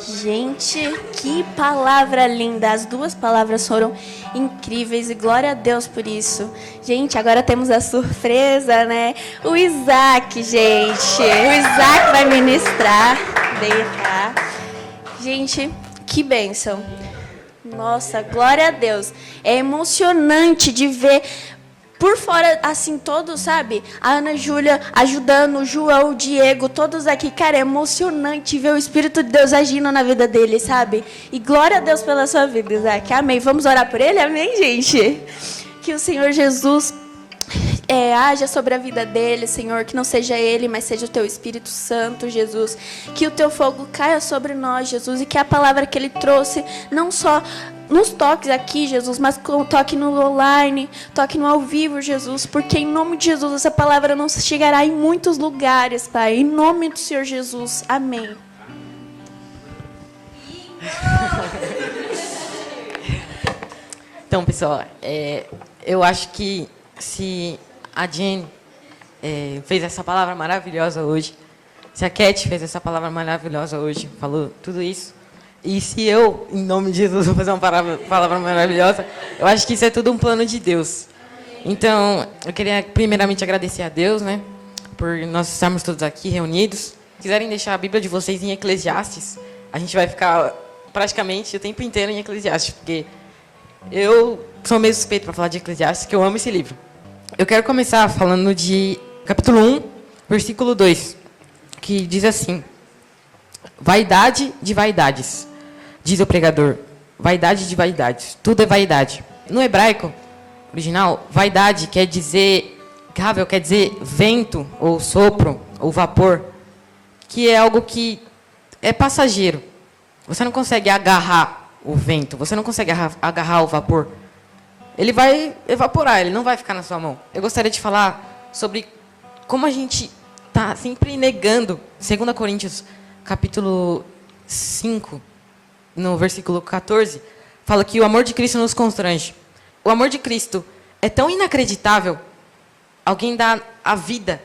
Gente, que palavra linda. As duas palavras foram incríveis e glória a Deus por isso. Gente, agora temos a surpresa, né? O Isaac, gente. O Isaac vai ministrar. Vem cá. Gente, que bênção. Nossa, glória a Deus. É emocionante de ver por fora, assim, todos, sabe? A Ana Júlia ajudando, o João, o Diego, todos aqui. Cara, é emocionante ver o Espírito de Deus agindo na vida dele, sabe? E glória a Deus pela sua vida, Isaac. Amém. Vamos orar por ele? Amém, gente? Que o Senhor Jesus haja sobre a vida dele, Senhor. Que não seja ele, mas seja o teu Espírito Santo, Jesus. Que o teu fogo caia sobre nós, Jesus. E que a palavra que ele trouxe, não só nos toques aqui, Jesus, mas toque no online, toque no ao vivo, Jesus, porque em nome de Jesus essa palavra não chegará em muitos lugares, Pai, em nome do Senhor Jesus, amém. Então, pessoal, eu acho que se a Jenny fez essa palavra maravilhosa hoje, se a Cat fez essa palavra maravilhosa hoje, falou tudo isso, e se eu, em nome de Jesus, vou fazer uma palavra maravilhosa, eu acho que isso é tudo um plano de Deus. Então, eu queria primeiramente agradecer a Deus, né, por nós estarmos todos aqui reunidos. Se quiserem deixar a Bíblia de vocês em Eclesiastes, a gente vai ficar praticamente o tempo inteiro em Eclesiastes, porque eu sou meio suspeito para falar de Eclesiastes, que eu amo esse livro. Eu quero começar falando de capítulo 1, versículo 2, que diz assim: vaidade de vaidades. Diz o pregador, vaidade de vaidades, tudo é vaidade. No hebraico original, vaidade quer dizer, Havel quer dizer vento, ou sopro, ou vapor, que é algo que é passageiro. Você não consegue agarrar o vento, você não consegue agarrar o vapor. Ele vai evaporar, ele não vai ficar na sua mão. Eu gostaria de falar sobre como a gente está sempre negando, 2 Coríntios, capítulo 5, no versículo 14, fala que o amor de Cristo nos constrange. O amor de Cristo é tão inacreditável, alguém dá a vida,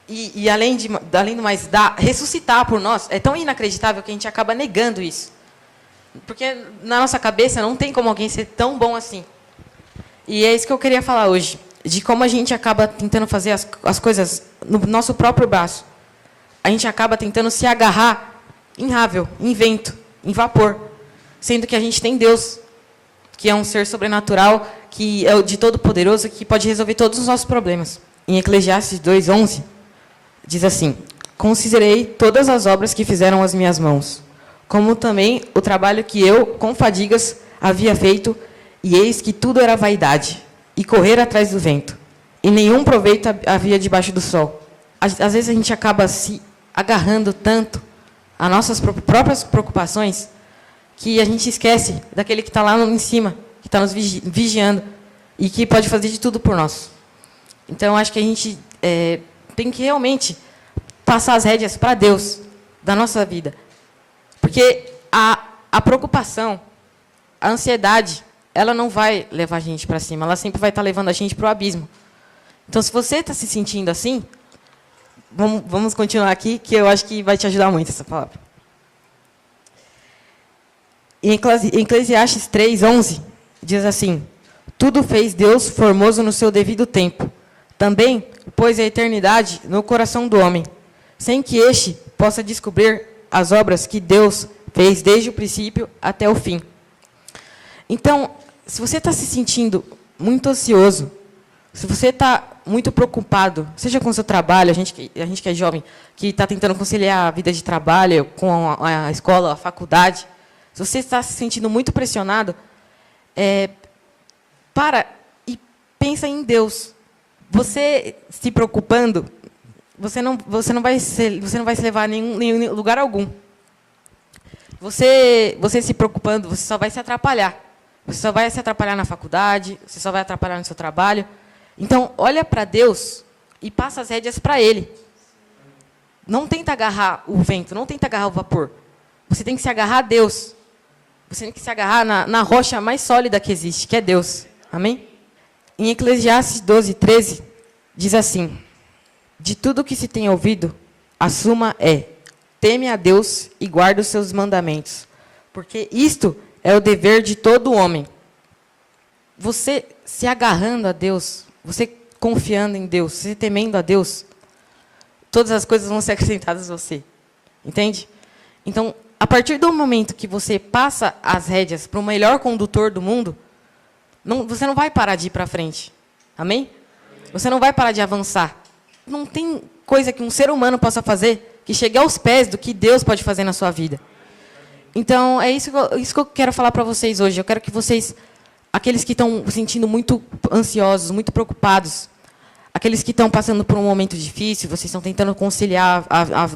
e além do mais, ressuscitar por nós, é tão inacreditável que a gente acaba negando isso. Porque na nossa cabeça não tem como alguém ser tão bom assim. E é isso que eu queria falar hoje, de como a gente acaba tentando fazer as coisas no nosso próprio braço. A gente acaba tentando se agarrar em Havel, em vento, em vapor, sendo que a gente tem Deus, que é um ser sobrenatural, que é o de todo-poderoso, que pode resolver todos os nossos problemas. Em Eclesiastes 2:11, diz assim: considerei todas as obras que fizeram as minhas mãos, como também o trabalho que eu, com fadigas, havia feito, e eis que tudo era vaidade, e correr atrás do vento, e nenhum proveito havia debaixo do sol. Às vezes a gente acaba se agarrando tanto às nossas próprias preocupações, que a gente esquece daquele que está lá em cima, que está nos vigiando, e que pode fazer de tudo por nós. Então, acho que a gente tem que realmente passar as rédeas para Deus, da nossa vida. Porque a preocupação, a ansiedade, ela não vai levar a gente para cima, ela sempre vai estar levando a gente para o abismo. Então, se você está se sentindo assim, vamos continuar aqui, que eu acho que vai te ajudar muito essa palavra. Em Eclesiastes 3:11, diz assim: tudo fez Deus formoso no seu devido tempo. Também pôs a eternidade no coração do homem, sem que este possa descobrir as obras que Deus fez desde o princípio até o fim. Então, se você está se sentindo muito ansioso, se você está muito preocupado, seja com o seu trabalho, a gente que é jovem, que está tentando conciliar a vida de trabalho com a escola, a faculdade, se você está se sentindo muito pressionado, para e pensa em Deus. Você se preocupando, você não vai se levar a nenhum lugar algum. Você se preocupando, você só vai se atrapalhar. Você só vai se atrapalhar na faculdade, você só vai atrapalhar no seu trabalho. Então, olha para Deus e passa as rédeas para Ele. Não tenta agarrar o vento, não tenta agarrar o vapor. Você tem que se agarrar a Deus. Você tem que se agarrar na rocha mais sólida que existe, que é Deus. Amém? Em Eclesiastes 12:13, diz assim: de tudo que se tem ouvido, a suma é: teme a Deus e guarda os seus mandamentos, porque isto é o dever de todo homem. Você se agarrando a Deus, você confiando em Deus, você temendo a Deus, todas as coisas vão ser acrescentadas a você. Entende? Então, a partir do momento que você passa as rédeas para o melhor condutor do mundo, você não vai parar de ir para frente. Amém? Você não vai parar de avançar. Não tem coisa que um ser humano possa fazer que chegue aos pés do que Deus pode fazer na sua vida. Então, é isso que eu quero falar para vocês hoje. Eu quero que vocês, aqueles que estão se sentindo muito ansiosos, muito preocupados, aqueles que estão passando por um momento difícil, vocês estão tentando conciliar as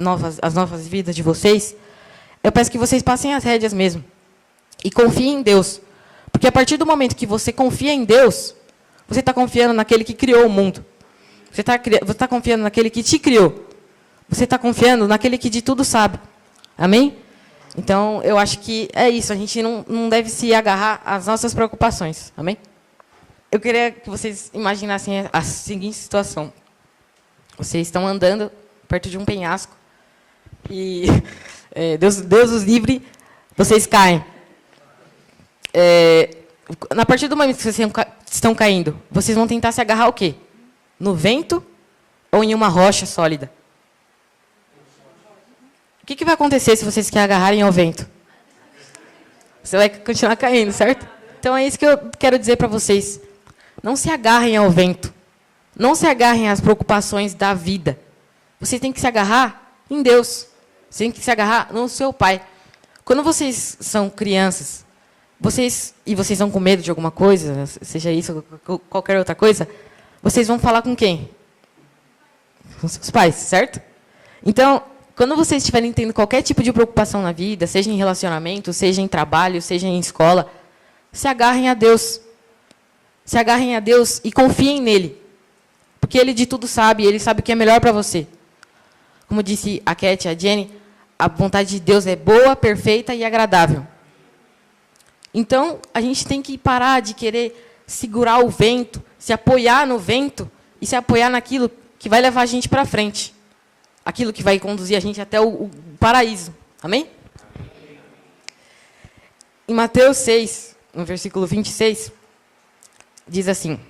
novas vidas de vocês, eu peço que vocês passem as rédeas mesmo. E confiem em Deus. Porque a partir do momento que você confia em Deus, você está confiando naquele que criou o mundo. Você está confiando naquele que te criou. Você está confiando naquele que de tudo sabe. Amém? Então, eu acho que é isso. A gente não deve se agarrar às nossas preocupações. Amém? Eu queria que vocês imaginassem a seguinte situação. Vocês estão andando perto de um penhasco e Deus os livre, vocês caem. A partir do momento que vocês estão caindo, vocês vão tentar se agarrar o quê? No vento ou em uma rocha sólida? O que vai acontecer se vocês se agarrarem ao vento? Você vai continuar caindo, certo? Então é isso que eu quero dizer para vocês. Não se agarrem ao vento. Não se agarrem às preocupações da vida. Vocês têm que se agarrar em Deus. Vocês têm que se agarrar no seu Pai. Quando vocês são crianças, vocês estão com medo de alguma coisa, seja isso ou qualquer outra coisa, vocês vão falar com quem? Com seus pais, certo? Então, quando vocês estiverem tendo qualquer tipo de preocupação na vida, seja em relacionamento, seja em trabalho, seja em escola, se agarrem a Deus. Se agarrem a Deus e confiem nele. Porque Ele de tudo sabe, Ele sabe o que é melhor para você. Como disse a Cat e a Jenny, a vontade de Deus é boa, perfeita e agradável. Então, a gente tem que parar de querer segurar o vento, se apoiar no vento e se apoiar naquilo que vai levar a gente para frente. Aquilo que vai conduzir a gente até o paraíso. Amém? Em Mateus 6, no versículo 26, diz assim: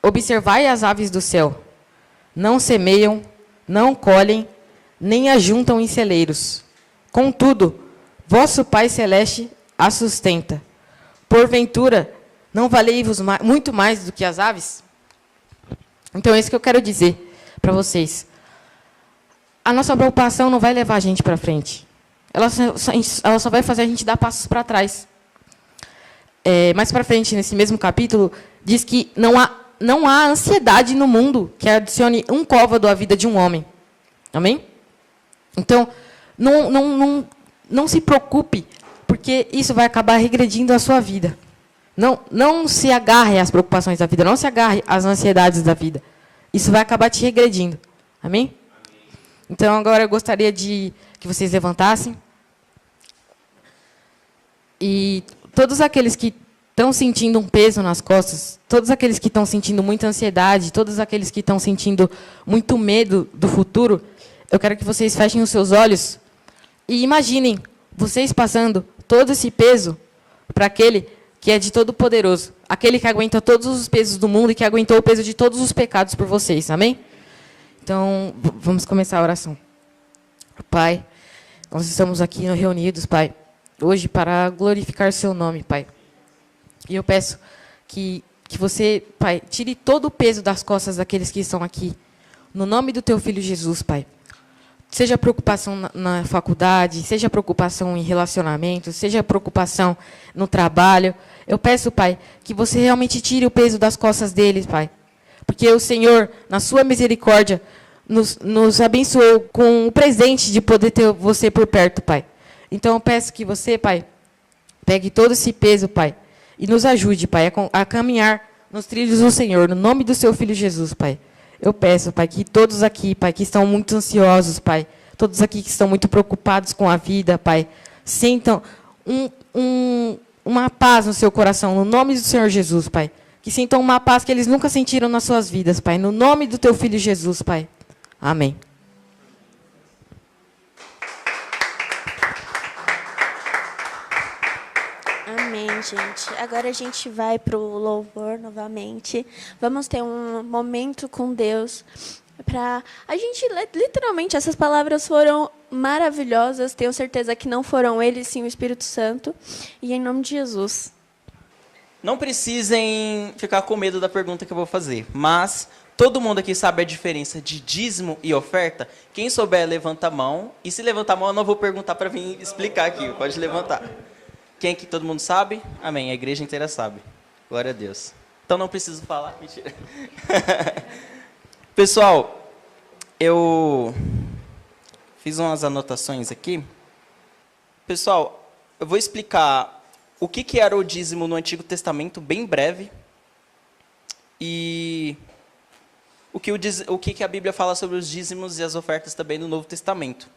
observai as aves do céu, não semeiam, não colhem, nem ajuntam em celeiros. Contudo, vosso Pai Celeste as sustenta. Porventura, não valei-vos muito mais do que as aves? Então, é isso que eu quero dizer para vocês. A nossa preocupação não vai levar a gente para frente. Ela só vai fazer a gente dar passos para trás. Mais para frente, nesse mesmo capítulo, diz que não há ansiedade no mundo que adicione um côvado à vida de um homem. Amém? Então, não se preocupe, porque isso vai acabar regredindo a sua vida. Não se agarre às preocupações da vida, não se agarre às ansiedades da vida. Isso vai acabar te regredindo. Amém? Então, agora eu gostaria que vocês levantassem. E todos aqueles que estão sentindo um peso nas costas, todos aqueles que estão sentindo muita ansiedade, todos aqueles que estão sentindo muito medo do futuro, eu quero que vocês fechem os seus olhos e imaginem vocês passando todo esse peso para aquele que é de todo-poderoso, aquele que aguenta todos os pesos do mundo e que aguentou o peso de todos os pecados por vocês. Amém? Então, vamos começar a oração. Pai, nós estamos aqui reunidos, Pai, hoje para glorificar seu nome, Pai. E eu peço que você, Pai, tire todo o peso das costas daqueles que estão aqui. No nome do teu Filho Jesus, Pai. Seja preocupação na faculdade, seja preocupação em relacionamento, seja preocupação no trabalho. Eu peço, Pai, que você realmente tire o peso das costas deles, Pai. Porque o Senhor, na sua misericórdia, nos abençoou com o presente de poder ter você por perto, Pai. Então, eu peço que você, Pai, pegue todo esse peso, Pai, e nos ajude, Pai, a caminhar nos trilhos do Senhor, no nome do seu Filho Jesus, Pai. Eu peço, Pai, que todos aqui, Pai, que estão muito ansiosos, Pai, todos aqui que estão muito preocupados com a vida, Pai, sintam uma paz no seu coração, no nome do Senhor Jesus, Pai. Que sintam uma paz que eles nunca sentiram nas suas vidas, Pai, no nome do teu Filho Jesus, Pai. Amém. Amém, gente. Agora a gente vai para o louvor novamente. Vamos ter um momento com Deus. A gente, literalmente, essas palavras foram maravilhosas. Tenho certeza que não foram ele, sim o Espírito Santo. E em nome de Jesus. Não precisem ficar com medo da pergunta que eu vou fazer, mas todo mundo aqui sabe a diferença de dízimo e oferta? Quem souber, levanta a mão. E se levantar a mão, eu não vou perguntar para vir explicar aqui. Pode levantar. Quem aqui todo mundo sabe? Amém. A igreja inteira sabe. Glória a Deus. Então não preciso falar. Mentira. Pessoal, eu fiz umas anotações aqui. Pessoal, eu vou explicar o que era o dízimo no Antigo Testamento, bem breve. E o que a Bíblia fala sobre os dízimos e as ofertas também no Novo Testamento.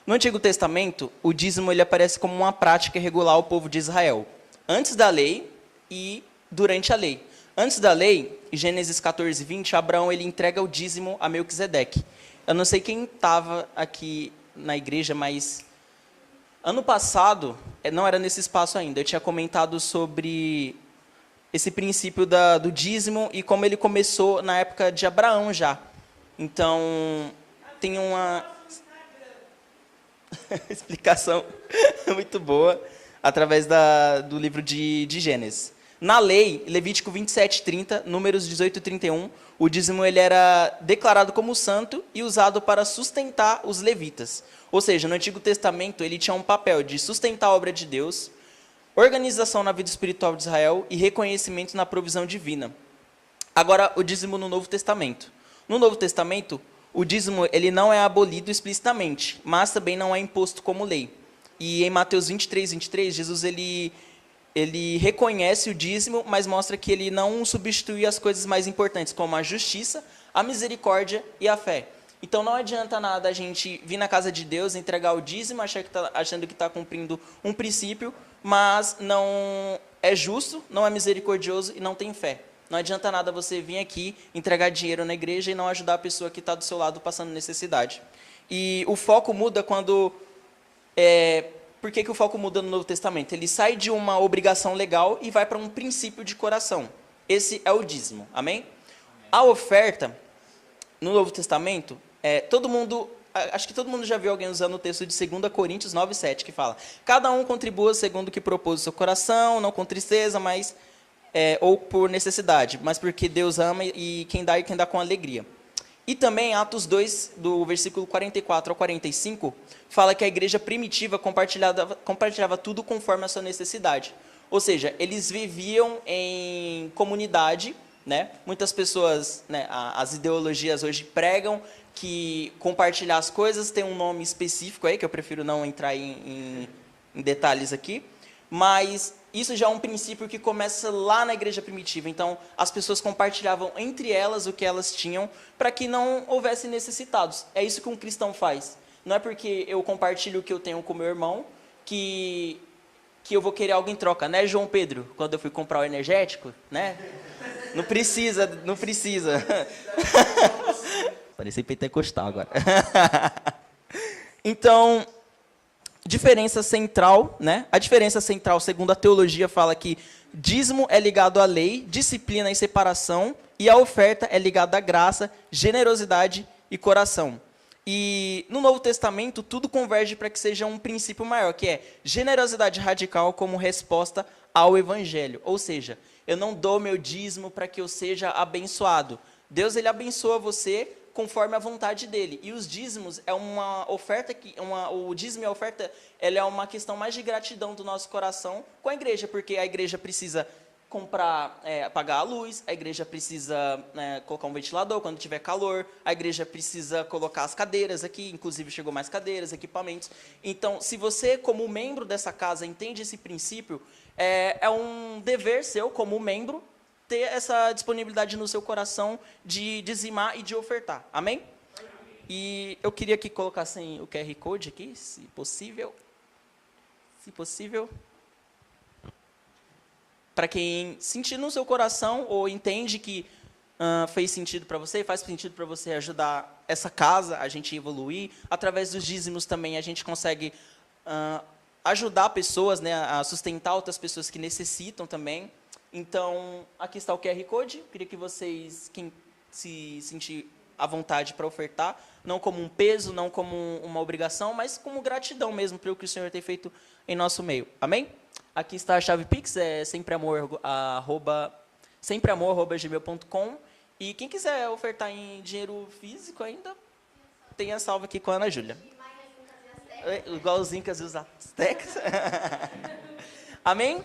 No Antigo Testamento, o dízimo ele aparece como uma prática regular ao povo de Israel, antes da lei e durante a lei. Antes da lei, em Gênesis 14, 20, Abraão ele entrega o dízimo a Melquisedeque. Eu não sei quem estava aqui na igreja, mas ano passado, não era nesse espaço ainda, eu tinha comentado sobre esse princípio do dízimo e como ele começou na época de Abraão já. Então, tem uma explicação muito boa através do livro de Gênesis. Na lei, Levítico 27:30, Números 18:31, o dízimo ele era declarado como santo e usado para sustentar os levitas. Ou seja, no Antigo Testamento ele tinha um papel de sustentar a obra de Deus, organização na vida espiritual de Israel e reconhecimento na provisão divina. Agora, o dízimo no Novo Testamento. No Novo Testamento, o dízimo ele não é abolido explicitamente, mas também não é imposto como lei. E em Mateus 23:23, Jesus ele reconhece o dízimo, mas mostra que ele não substitui as coisas mais importantes, como a justiça, a misericórdia e a fé. Então não adianta nada a gente vir na casa de Deus, entregar o dízimo, achando que está cumprindo um princípio, mas não é justo, não é misericordioso e não tem fé. Não adianta nada você vir aqui, entregar dinheiro na igreja e não ajudar a pessoa que está do seu lado passando necessidade. E o foco muda quando... Por que o foco muda no Novo Testamento? Ele sai de uma obrigação legal e vai para um princípio de coração. Esse é o dízimo. Amém? A oferta, no Novo Testamento, acho que todo mundo já viu alguém usando o texto de 2 Coríntios 9:7, que fala: cada um contribua segundo o que propôs o seu coração, não com tristeza, mas... ou por necessidade, mas porque Deus ama e quem dá com alegria. E também Atos 2, do versículo 44 ao 45, fala que a igreja primitiva compartilhava tudo conforme a sua necessidade. Ou seja, eles viviam em comunidade, né? Muitas pessoas, né, as ideologias hoje pregam que compartilhar as coisas tem um nome específico aí, que eu prefiro não entrar em detalhes aqui, mas isso já é um princípio que começa lá na igreja primitiva. Então, as pessoas compartilhavam entre elas o que elas tinham para que não houvesse necessitados. É isso que um cristão faz. Não é porque eu compartilho o que eu tenho com meu irmão que eu vou querer algo em troca, né, João Pedro? Quando eu fui comprar o energético, né? Não precisa. Parecia pentecostal agora. Então... diferença central, né? A diferença central, segundo a teologia, fala que dízimo é ligado à lei, disciplina e separação, e a oferta é ligada à graça, generosidade e coração. E no Novo Testamento, tudo converge para que seja um princípio maior, que é generosidade radical como resposta ao Evangelho. Ou seja, eu não dou meu dízimo para que eu seja abençoado. Deus ele abençoa você conforme a vontade dele. E os dízimos é uma oferta o dízimo e a oferta, ela é uma questão mais de gratidão do nosso coração com a igreja, porque a igreja precisa pagar a luz, a igreja precisa colocar um ventilador quando tiver calor, a igreja precisa colocar as cadeiras aqui, inclusive chegou mais cadeiras, equipamentos. Então, se você, como membro dessa casa, entende esse princípio, é um dever seu, como membro, ter essa disponibilidade no seu coração de dizimar e de ofertar. Amém? E eu queria que colocassem o QR Code aqui, se possível. Se possível. Para quem sentir no seu coração ou entende que fez sentido para você, faz sentido para você ajudar essa casa, a gente evoluir. Através dos dízimos também a gente consegue ajudar pessoas, né, a sustentar outras pessoas que necessitam também. Então, aqui está o QR Code. Queria que vocês, quem se sentir à vontade para ofertar, não como um peso, não como uma obrigação, mas como gratidão mesmo pelo que o Senhor tem feito em nosso meio. Amém? Aqui está a chave Pix, é sempreamor@gmail.com. E quem quiser ofertar em dinheiro físico ainda, tem a salva aqui com a Ana Júlia. Igual os incas e os astecas. Amém?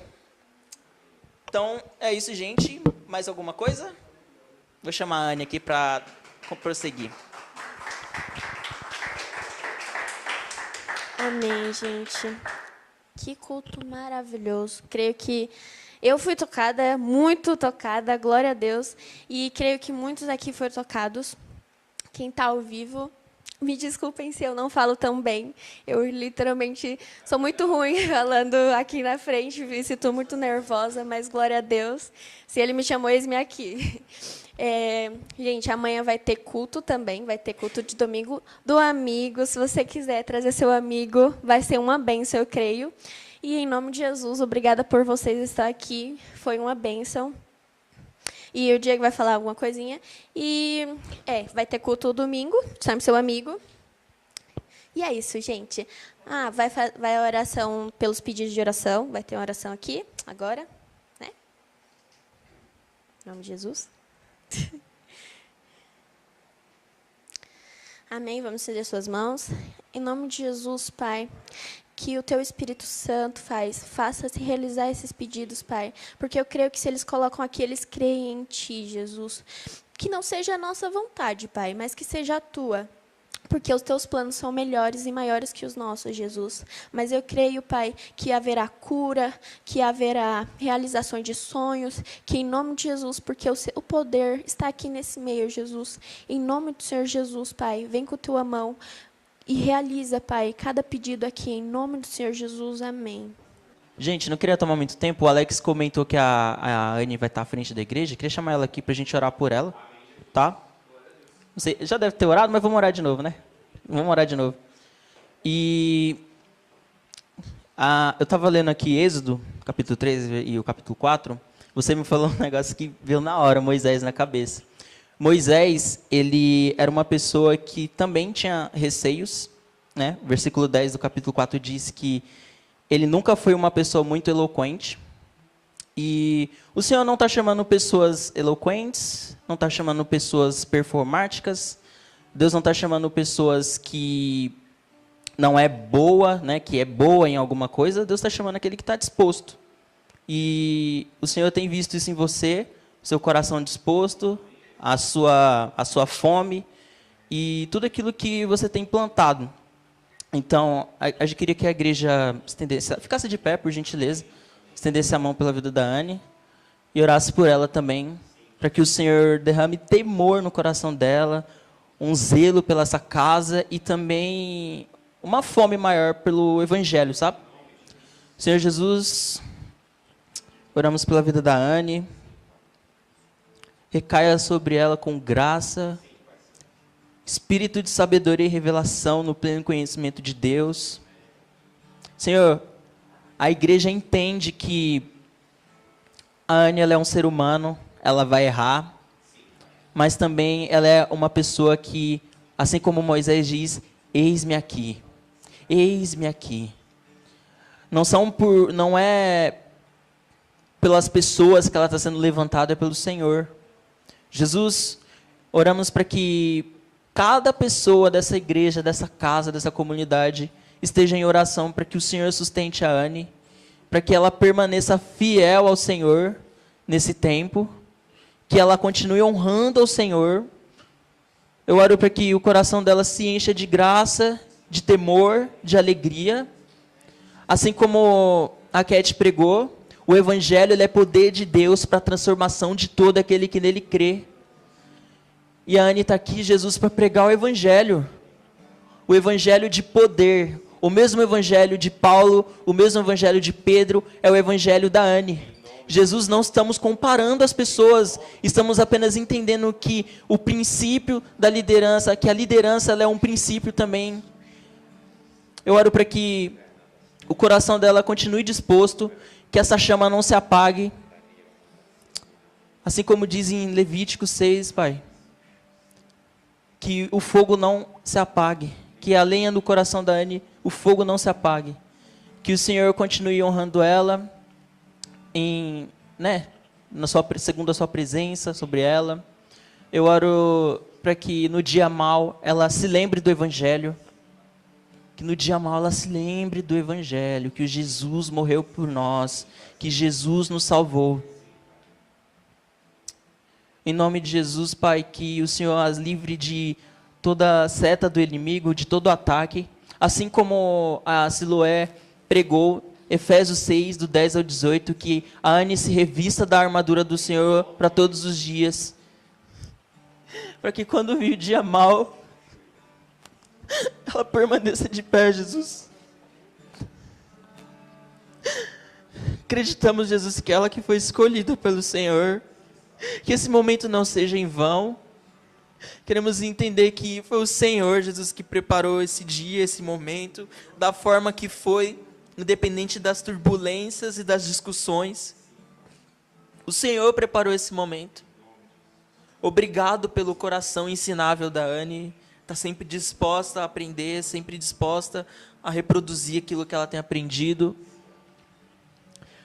Então, é isso, gente. Mais alguma coisa? Vou chamar a Anne aqui para prosseguir. Amém, gente. Que culto maravilhoso. Creio que eu fui tocada, muito tocada, glória a Deus. E creio que muitos aqui foram tocados. Quem está ao vivo, me desculpem se eu não falo tão bem. Eu literalmente sou muito ruim falando aqui na frente, me sinto muito nervosa, mas glória a Deus. Se Ele me chamou, eis-me aqui. Gente, amanhã vai ter culto também, vai ter culto de domingo do amigo. Se você quiser trazer seu amigo, vai ser uma bênção, eu creio. E em nome de Jesus, obrigada por vocês estar aqui, foi uma bênção. E o Diego vai falar alguma coisinha. E vai ter culto domingo, chame seu amigo. E é isso, gente. Vai a oração pelos pedidos de oração. Vai ter uma oração aqui, agora. Né? Em nome de Jesus. Amém. Vamos estender suas mãos. Em nome de Jesus, Pai, que o Teu Espírito Santo faça-se realizar esses pedidos, Pai. Porque eu creio que se eles colocam aqui, eles creem em Ti, Jesus. Que não seja a nossa vontade, Pai, mas que seja a Tua. Porque os Teus planos são melhores e maiores que os nossos, Jesus. Mas eu creio, Pai, que haverá cura, que haverá realizações de sonhos, que em nome de Jesus, porque o poder está aqui nesse meio, Jesus. Em nome do Senhor Jesus, Pai, vem com a Tua mão e realiza, Pai, cada pedido aqui, em nome do Senhor Jesus. Amém. Gente, não queria tomar muito tempo. O Alex comentou que a Anne vai estar à frente da igreja. Queria chamar ela aqui para a gente orar por ela, tá? Não sei, já deve ter orado, mas vamos orar de novo, né? Vamos orar de novo. E eu estava lendo aqui Êxodo, capítulo 3 e o capítulo 4. Você me falou um negócio que veio na hora, Moisés na cabeça. Moisés, ele era uma pessoa que também tinha receios, né? O versículo 10 do capítulo 4 diz que ele nunca foi uma pessoa muito eloquente. E o Senhor não está chamando pessoas eloquentes, não está chamando pessoas performáticas. Deus não está chamando pessoas que não é boa, né, que é boa em alguma coisa. Deus está chamando aquele que está disposto. E o Senhor tem visto isso em você, seu coração disposto, a sua fome e tudo aquilo que você tem plantado. Então, a gente queria que a igreja ficasse de pé, por gentileza, estendesse a mão pela vida da Anne e orasse por ela também, para que o Senhor derrame temor no coração dela, um zelo pela essa casa e também uma fome maior pelo Evangelho, sabe? Senhor Jesus, oramos pela vida da Anne, recaia sobre ela com graça, espírito de sabedoria e revelação no pleno conhecimento de Deus. Senhor, a igreja entende que a Anne ela é um ser humano, ela vai errar, mas também ela é uma pessoa que, assim como Moisés diz, eis-me aqui, eis-me aqui. Não é pelas pessoas que ela está sendo levantada, é pelo Senhor. Jesus, oramos para que cada pessoa dessa igreja, dessa casa, dessa comunidade, esteja em oração para que o Senhor sustente a Anne, para que ela permaneça fiel ao Senhor nesse tempo, que ela continue honrando ao Senhor. Eu oro para que o coração dela se encha de graça, de temor, de alegria. Assim como a Cat pregou, o Evangelho ele é poder de Deus para a transformação de todo aquele que nele crê. E a Anne está aqui, Jesus, para pregar o Evangelho de poder. O mesmo Evangelho de Paulo, o mesmo Evangelho de Pedro, é o Evangelho da Anne. Jesus, não estamos comparando as pessoas, estamos apenas entendendo que o princípio da liderança, que a liderança ela é um princípio também. Eu oro para que o coração dela continue disposto, que essa chama não se apague. Assim como diz em Levítico 6, Pai, que o fogo não se apague, que a lenha no coração da Anne, o fogo não se apague. Que o Senhor continue honrando ela, segundo a sua presença sobre ela. Eu oro para que no dia mal ela se lembre do Evangelho. Que no dia mal ela se lembre do Evangelho, que Jesus morreu por nós, que Jesus nos salvou. Em nome de Jesus, Pai, que o Senhor as livre de toda seta do inimigo, de todo ataque, assim como a Siloé pregou, Efésios 6, do 10 ao 18, que a Anne se revista da armadura do Senhor para todos os dias, para que quando vir o dia mal, ela permaneça de pé, Jesus. Acreditamos, Jesus, que ela que foi escolhida pelo Senhor, que esse momento não seja em vão. Queremos entender que foi o Senhor, Jesus, que preparou esse dia, esse momento, da forma que foi, independente das turbulências e das discussões. O Senhor preparou esse momento. Obrigado pelo coração ensinável da Anne. Está sempre disposta a aprender, sempre disposta a reproduzir aquilo que ela tem aprendido.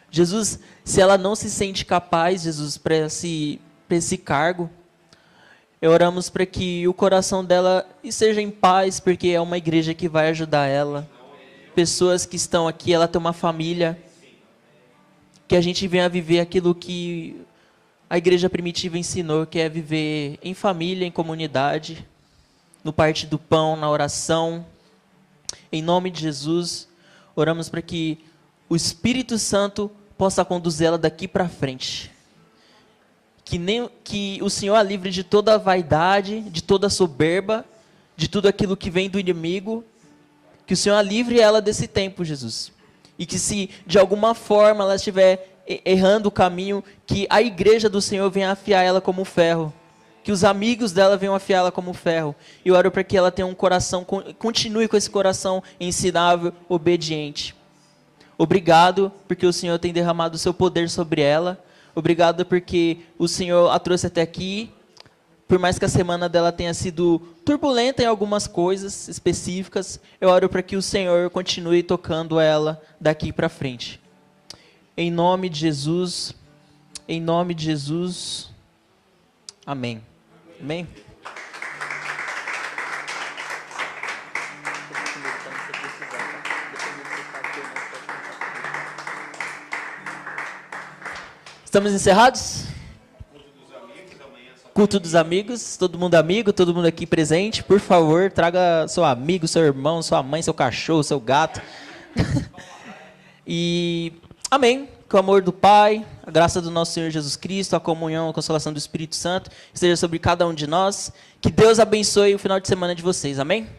Jesus, se ela não se sente capaz, Jesus, para esse cargo, oramos para que o coração dela esteja em paz, porque é uma igreja que vai ajudar ela. Pessoas que estão aqui, ela tem uma família. Que a gente venha viver aquilo que a igreja primitiva ensinou, que é viver em família, em comunidade, no partir do pão, na oração. Em nome de Jesus, oramos para que o Espírito Santo possa conduzê-la daqui para frente. Que o Senhor a livre de toda a vaidade, de toda a soberba, de tudo aquilo que vem do inimigo. Que o Senhor a livre ela desse tempo, Jesus. E que se de alguma forma ela estiver errando o caminho, que a igreja do Senhor venha afiar ela como ferro. Que os amigos dela venham afiá-la como ferro. E eu oro para que ela tenha um coração, continue com esse coração ensinável, obediente. Obrigado porque o Senhor tem derramado o seu poder sobre ela. Obrigado porque o Senhor a trouxe até aqui. Por mais que a semana dela tenha sido turbulenta em algumas coisas específicas, eu oro para que o Senhor continue tocando ela daqui para frente. Em nome de Jesus, em nome de Jesus, amém. Amém? Estamos encerrados? Culto dos amigos, todo mundo amigo, todo mundo aqui presente. Por favor, traga seu amigo, seu irmão, sua mãe, seu cachorro, seu gato. E amém. Que o amor do Pai, a graça do nosso Senhor Jesus Cristo, a comunhão, a consolação do Espírito Santo esteja sobre cada um de nós. Que Deus abençoe o final de semana de vocês. Amém?